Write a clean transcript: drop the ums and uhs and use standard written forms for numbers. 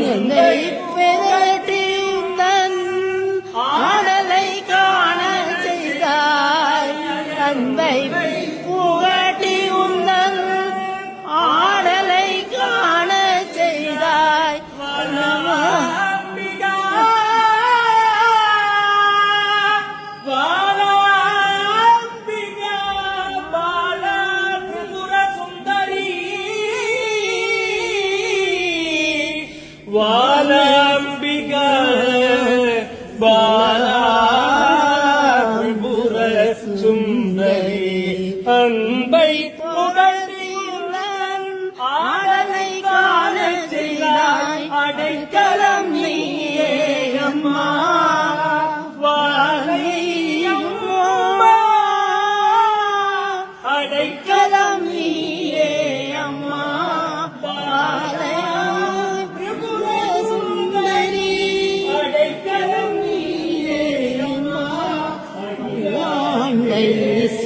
என்னை விரட்டியும் தன் ஆடலை காண செய்தாய் அன்பை புகட்டி உந்தன் ஆடலை காண செய்தாய் வாலாம்பிகா பாலா திரிபுர சுந்தரி அன்பை புகழ்ந்தியுடன் ஆடலை காண செய்தாய் அடைக்கலம் நீயே அம்மா வாழையம்மா அடைக்கலம் நீயே அம்மா Yes.